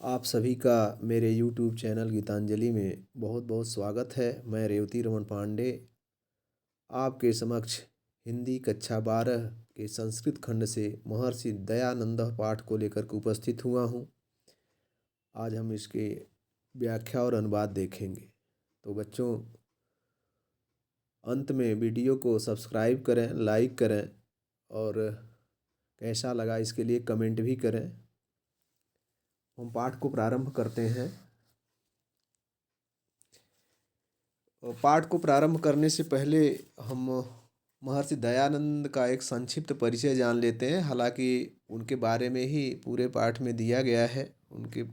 आप सभी का मेरे YouTube चैनल गीतांजलि में बहुत बहुत स्वागत है। मैं रेवती रमन पांडे आपके समक्ष हिंदी कक्षा 12 के संस्कृत खंड से महर्षि दयानंद पाठ को लेकर के उपस्थित हुआ हूँ। आज हम इसके व्याख्या और अनुवाद देखेंगे। तो बच्चों, अंत में वीडियो को सब्सक्राइब करें, लाइक करें और कैसा लगा इसके लिए कमेंट भी करें। हम पाठ को प्रारंभ करते हैं। पाठ को प्रारंभ करने से पहले हम महर्षि दयानंद का एक संक्षिप्त परिचय जान लेते हैं। हालांकि उनके बारे में ही पूरे पाठ में दिया गया है। उनके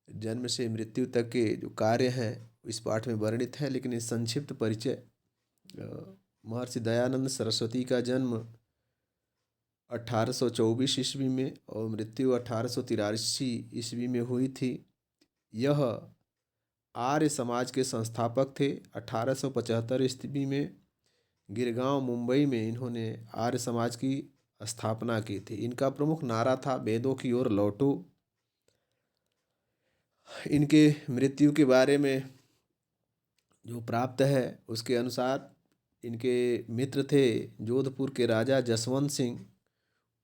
जन्म से मृत्यु तक के जो कार्य हैं इस पाठ में वर्णित है, लेकिन इस संक्षिप्त परिचय महर्षि दयानंद सरस्वती का जन्म 1824 ईस्वी में और मृत्यु 1883 ईस्वी में हुई थी। यह आर्य समाज के संस्थापक थे। 1875 ईस्वी में गिरगांव मुंबई में इन्होंने आर्य समाज की स्थापना की थी। इनका प्रमुख नारा था, वेदों की ओर लौटो। इनके मृत्यु के बारे में जो प्राप्त है उसके अनुसार इनके मित्र थे जोधपुर के राजा जसवंत सिंह।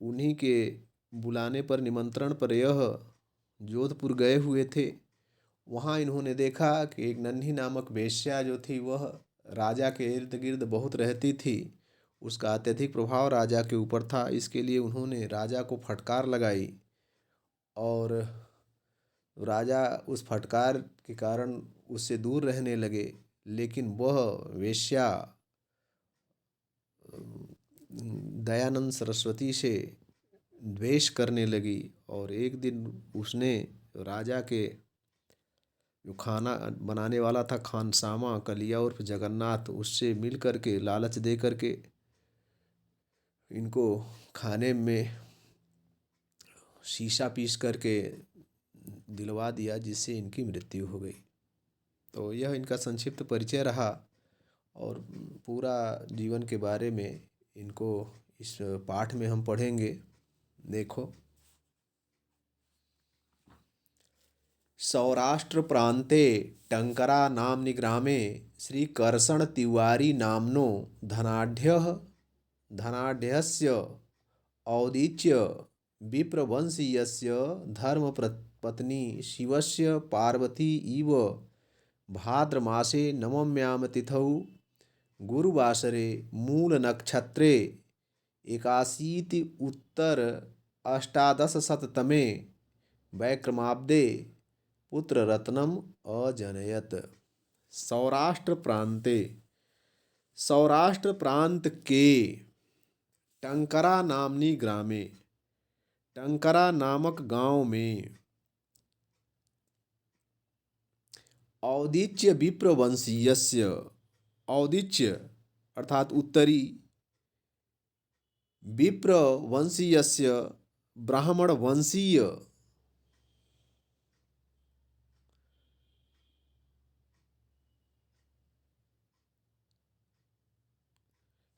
उन्हीं के बुलाने पर, निमंत्रण पर यह जोधपुर गए हुए थे। वहाँ इन्होंने देखा कि एक नन्ही नामक वेश्या जो थी वह राजा के इर्द गिर्द बहुत रहती थी। उसका अत्यधिक प्रभाव राजा के ऊपर था। इसके लिए उन्होंने राजा को फटकार लगाई और राजा उस फटकार के कारण उससे दूर रहने लगे। लेकिन वह वेश्या दयानंद सरस्वती से द्वेष करने लगी और एक दिन उसने राजा के जो खाना बनाने वाला था, खानसामा कलिया उर्फ जगन्नाथ, उससे मिल कर के लालच दे करके इनको खाने में शीशा पीस करके दिलवा दिया, जिससे इनकी मृत्यु हो गई। तो यह इनका संक्षिप्त परिचय रहा और पूरा जीवन के बारे में इनको इस पाठ में हम पढ़ेंगे। देखो, सौराष्ट्र प्रान्ते टंकरा नाम्नि ग्रामे श्रीकर्षण तिवारी नाम्नो धनाढ्यस्य औदीच्य विप्रवंशीयस्य धर्मपत्नी शिवस्य पार्वती इव भाद्रमासे नवम्यां तिथौ गुरुवासरे मूलनक्षत्रे 81 उत्तर 1800तमे वैक्रमाब्दे पुत्ररत्नम अजनयत। सौराष्ट्र प्रांत के टंकरा नामनी ग्रामे, टंकरा नामक गांव में औदीच्य विप्रवंशीयस्य, औदीच्य अर्थात उत्तरी, विप्रवंशीयस्य ब्राह्मण वंशीय,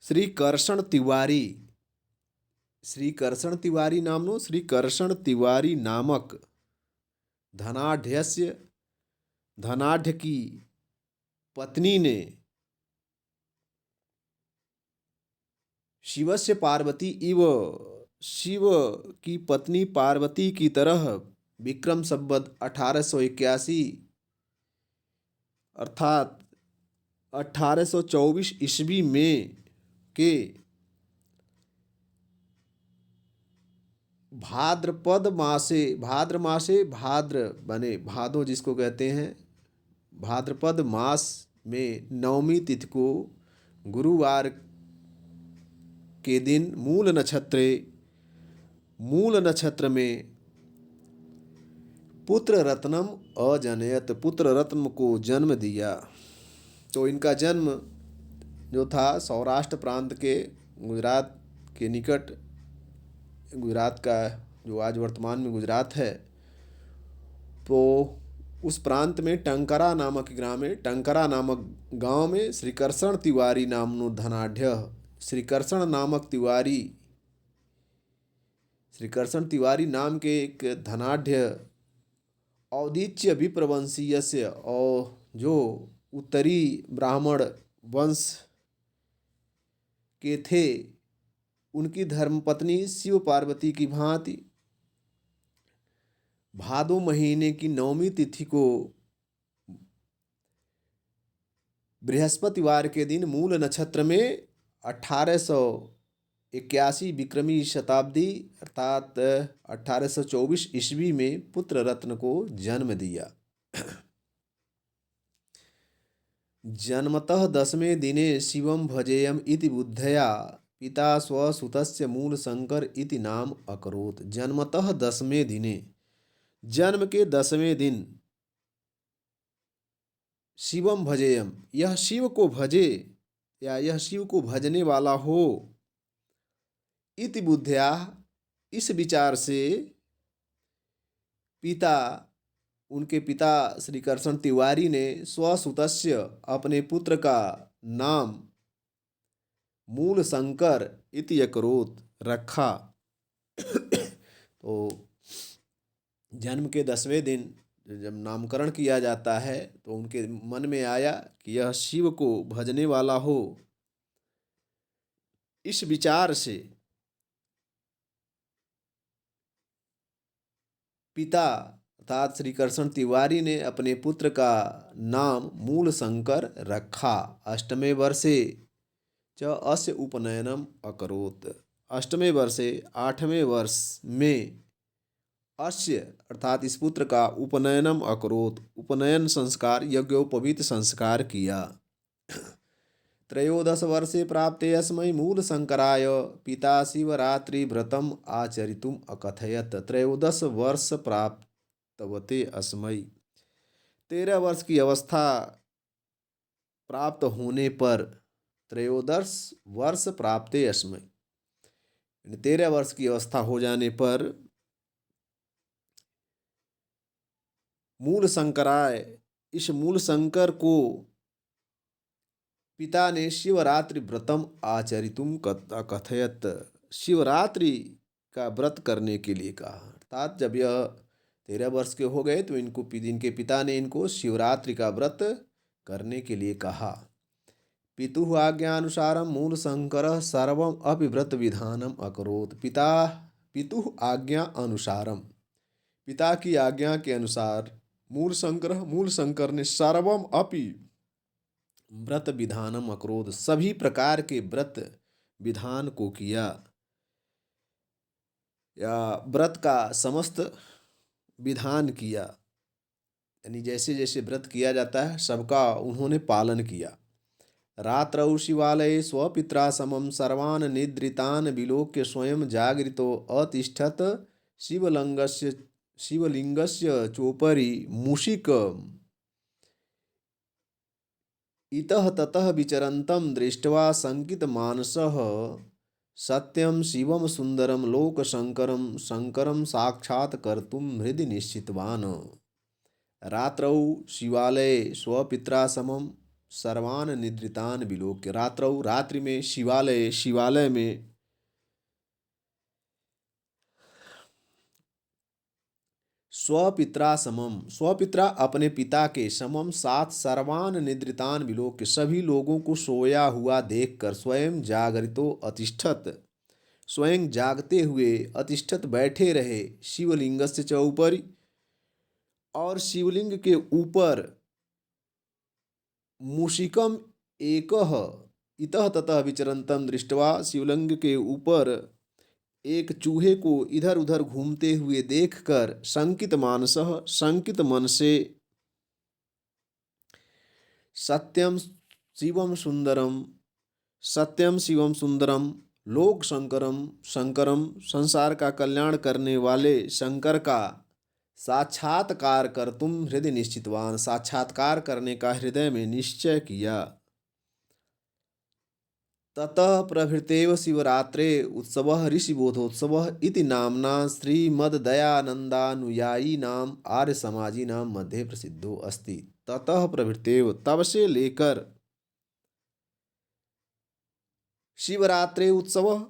श्रीकर्षण तिवारी नामनो, श्रीकर्षण तिवारी नामक धनाढ्यस्य, धनाढ्य की पत्नी ने शिवस्य पार्वती इव, शिव की पत्नी पार्वती की तरह विक्रम संवत 1881 अर्थात 1824 ईस्वी में के भाद्र मासे, भाद्र बने भादो जिसको कहते हैं, भाद्रपद मास में नवमी तिथि को गुरुवार के दिन मूल नक्षत्र में पुत्र रत्नम अजनयत, पुत्र रत्न को जन्म दिया। तो इनका जन्म जो था सौराष्ट्र प्रांत के गुजरात के निकट, गुजरात का जो आज वर्तमान में गुजरात है, तो उस प्रांत में टंकरा नामक ग्राम में, टंकरा नामक गांव में श्रीकर्षण तिवारी नामनो धनाढ्य, श्रीकर्षण नामक तिवारी, श्रीकर्षण तिवारी नाम के एक धनाढ्य औदीच्य विप्रवंशीयस्य, और जो उत्तरी ब्राह्मण वंश के थे उनकी धर्मपत्नी शिव पार्वती की भांति भादो महीने की 9वीं तिथि को बृहस्पतिवार के दिन मूल नक्षत्र में 1881 विक्रमी शताब्दी अर्थात 1824 ईस्वी में पुत्र रत्न को जन्म दिया। जन्मतः 10वें दिने शिवं भजेयम इति बुद्धया पिता स्वसुतस्य मूलशंकर इति नाम अकरोत्। जन्मतः 10वें दिने, जन्म के 10वें दिन शिवम भजेयम, यह शिव को भजे या यह शिव को भजने वाला हो, इति बुद्धया, इस विचार से पिता, उनके पिता श्री कृष्ण तिवारी ने स्वसुतस्य, अपने पुत्र का नाम मूल शंकर इति अकरोत् रखा। तो जन्म के 10वें दिन जब नामकरण किया जाता है तो उनके मन में आया कि यह शिव को भजने वाला हो। इस विचार से पिता अर्थात श्री कृष्ण तिवारी ने अपने पुत्र का नाम मूल शंकर रखा। अष्टमे वर्षे च अस्य उपनयनम अकरोत्। अष्टमे वर्षे 8वें वर्ष में अस्य अर्थात इस पुत्र का उपनयनम अकरोत्, उपनयन संस्कार यज्ञोपवीत संस्कार किया। 13 वर्षे प्राप्ते अस्मै मूल शंकराय पिता शिवरात्रि व्रतम आचरितुम अकथयत। 13 वर्ष प्राप्तवते अस्मै, 13 वर्ष की अवस्था प्राप्त होने पर, 13 वर्ष प्राप्ते अस्मै, 13 वर्ष की अवस्था हो जाने पर मूल शंकराय, इस मूल शंकर को पिता ने शिवरात्रि व्रतम आचरितुम कथयत, शिवरात्रि का व्रत करने के लिए कहा। अर्थात जब यह 13 वर्ष के हो गए तो इनके पिता ने इनको शिवरात्रि का व्रत करने के लिए कहा। पितुः आज्ञानुसारम मूल शंकर सर्वम अपि व्रत विधानम अकरोत्। पितुः आज्ञा अनुसारम, पिता की आज्ञा के अनुसार मूल शंकर ने सर्वम अपि व्रत विधानम अकरोत्, सभी प्रकार के व्रत विधान को किया, या व्रत का समस्त विधान किया, यानी जैसे जैसे व्रत किया जाता है सबका उन्होंने पालन किया। रात्रौ शिवालये स्वपित्रा समं सर्वान् निद्रितान् विलोक्य स्वयं जागरितो अतिष्ठत् शिवलिंगस्य चोपरि मूषिक इतः ततः विचरन्तं दृष्ट्वा शंकितमानसः सत्यं शिवं सुंदरं लोकशंकरं शंकरं साक्षात् कर्तुं हृदि निश्चितवान्। रात्रौ शिवालये स्वपित्रा समं सर्वान् निद्रितान् विलोक्य, रात्रौ रात्रि में शिवालय में स्वपित्रा समम, स्वपित्रा अपने पिता के, समम साथ, सर्वान निद्रितान विलोक्य, सभी लोगों को सोया हुआ देखकर, स्वयं जागरितो अतिष्ठत, स्वयं जागते हुए, अतिष्ठत बैठे रहे, शिवलिंगस्य च ऊपरि, और शिवलिंग के ऊपर, मूषिकम एकः इतः ततः विचरन्तम दृष्ट्वा, शिवलिंग के ऊपर एक चूहे को इधर उधर घूमते हुए देखकर, शंकित मानसः, शंकित मन से, सत्यम शिवम सुंदरम लोक शंकरम, संसार का कल्याण करने वाले शंकर का साक्षात्कार कर तुम हृदय निश्चितवान, साक्षात्कार करने का हृदय में निश्चय किया। ततः प्रभृतेव शिवरात्रे उत्सवः ऋषिबोधोत्सवः इति नाम्ना श्रीमद्दयानन्दानुयायिनां आर्यसमाजिनां मध्ये प्रसिद्धो अस्ति। ततः प्रभृतेव, तब से लेकर, शिवरात्रे उत्सव,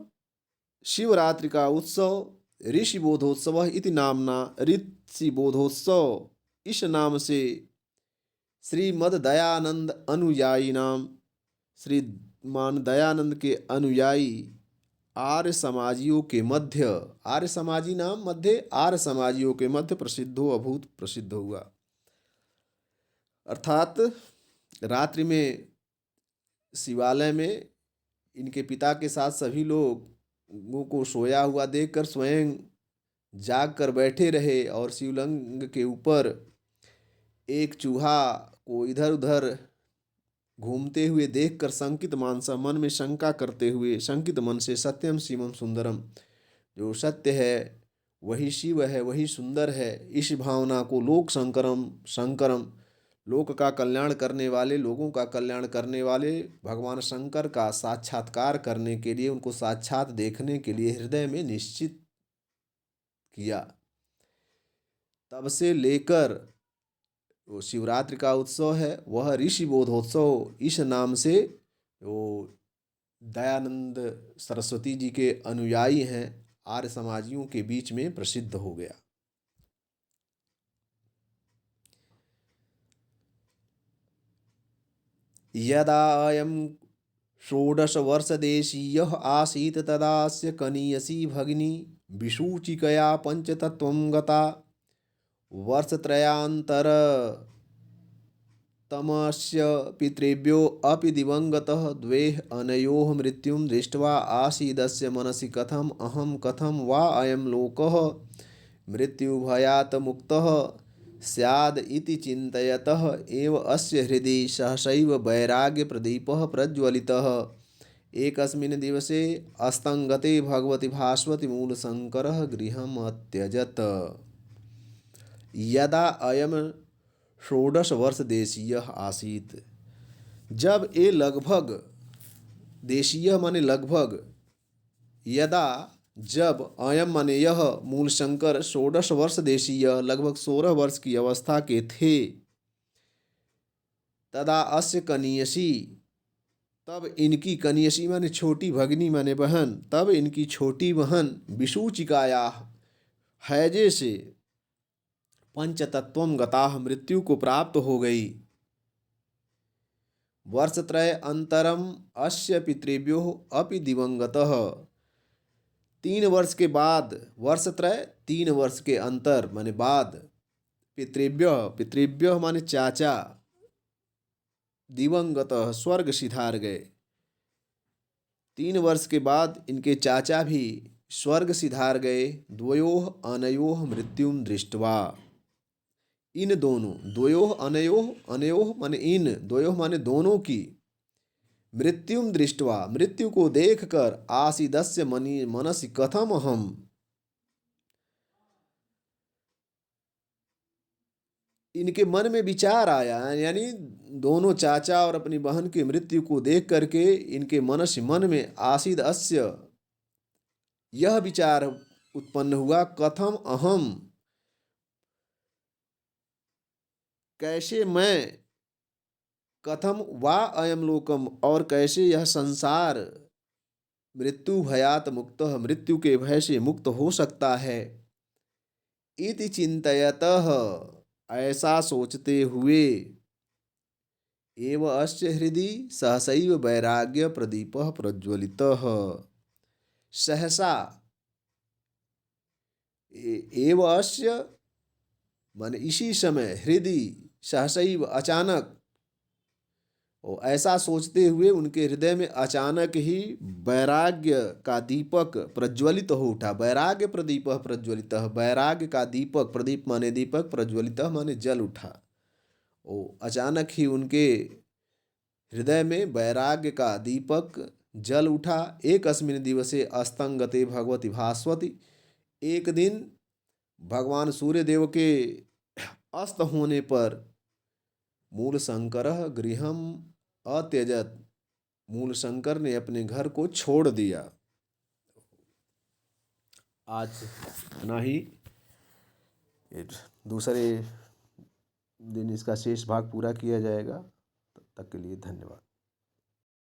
शिवरात्रि का उत्सव, ऋषिबोधोत्सव इति नामना, ऋषिबोधोत्सव इस नाम से श्रीमद दयानंद अनुयायी नाम, श्रीमान दयानंद के अनुयायी आर्य समाजियों के मध्य, आर्य समाजी नाम मध्य, आर्य समाजियों के मध्य प्रसिद्धो अभूत, प्रसिद्ध हुआ। अर्थात रात्रि में शिवालय में इनके पिता के साथ सभी लोगों को सोया हुआ देखकर स्वयं जाग कर बैठे रहे और शिवलिंग के ऊपर एक चूहा को इधर उधर घूमते हुए देखकर शंकित मानसा, मन में शंका करते हुए शंकित मन से सत्यम शिवम सुंदरम, जो सत्य है वही शिव है, वही सुंदर है, इस भावना को लोक शंकरम, शंकरम लोक का कल्याण करने वाले, लोगों का कल्याण करने वाले भगवान शंकर का साक्षात्कार करने के लिए, उनको साक्षात देखने के लिए हृदय में निश्चित किया। तब से लेकर वो शिवरात्रि का उत्सव है वह ऋषि बोधोत्सव इस नाम से वो दयानंद सरस्वती जी के अनुयायी हैं आर्य समाजियों के बीच में प्रसिद्ध हो गया। यदा अयं षोडशवर्षदेशीयः आसीत् तदास्य कनीयसी भगिनी विसूचिकया पंचतत्त्वं गता। वर्षत्रयान्तरतमस्य पितृभ्यो अपि दिवंगतः द्वैः अनयोः मृत्युं दृष्ट्वा आसीदस्य मनसि कथम् अहं कथं वा अयं लोकः मृत्युभयात् मुक्तः स्याद् इति चिन्तयतः एव अस्य हृदि सहसैव वैराग्यप्रदीपः प्रज्वलितः। एकस्मिन् दिवसे अस्तङ्गते भगवति भास्वती मूलशङ्करः गृहम् अत्यजत्। यदा अयम षोडश वर्ष देशीय आसीत, जब ये लगभग, देशीय माने लगभग, यदा जब, अयम माने यह, मूल शंकर षोडश वर्ष देशीय लगभग 16 वर्ष की अवस्था के थे। तदा अस्य कनीयसी, तब इनकी, कनीयसी माने छोटी भगिनी माने बहन, तब इनकी छोटी बहन विसूचिकाया हैजे से पंचतत्वम गताः मृत्यु को प्राप्त हो गई। वर्षत्रय अंतरम अस्य पितृभ्यो अपि दिवंगतः, 3 वर्ष के बाद, वर्षत्रय 3 वर्ष के अंतर माने बाद, पितृभ्य, पितृभ्य माने चाचा, दिवंगतः स्वर्ग सिधार गए। 3 वर्ष के बाद इनके चाचा भी स्वर्ग सिधार गए। द्वयोः अनयोः मृत्युम दृष्ट्वा, इन दोनों, द्वयोः अनयोः, अनयोः माने इन, द्वयोः माने दोनों की, मृत्युम दृष्ट्वा मृत्यु को देखकर, आसीदस्य मनसि कथम अहम, इनके मन में विचार आया, यानी दोनों चाचा और अपनी बहन की मृत्यु को देख करके इनके मन में आसीद अस्य, यह विचार उत्पन्न हुआ, कथम अहम, कैसे मैं, कथम वा अयम लोकम, और कैसे यह संसार मृत्यु भयात मुक्तः, मृत्यु के भय से मुक्त हो सकता है। इति चिंतयतः, ऐसा सोचते हुए, एव अस्य हृदि सहसैव वैराग्य प्रदीपः प्रज्वलितः, सहसा, एव अस्य माने इसी समय, हृदि सहसैव अचानक, और ऐसा सोचते हुए उनके हृदय में अचानक ही वैराग्य का दीपक प्रज्वलित हो उठा। वैराग्य प्रदीप प्रज्वलित, वैराग्य का दीपक, प्रदीप माने दीपक, प्रज्वलित माने जल उठा। ओ अचानक ही उनके हृदय में वैराग्य का दीपक जल उठा। एक अस्मिन् दिवसे अस्तंगते भगवती भास्वती, एक दिन भगवान सूर्यदेव के अस्त होने पर मूल शंकर गृहम अत्यजत, मूल शंकर ने अपने घर को छोड़ दिया। आज इतना ही, दूसरे दिन इसका शेष भाग पूरा किया जाएगा। तब तक के लिए धन्यवाद।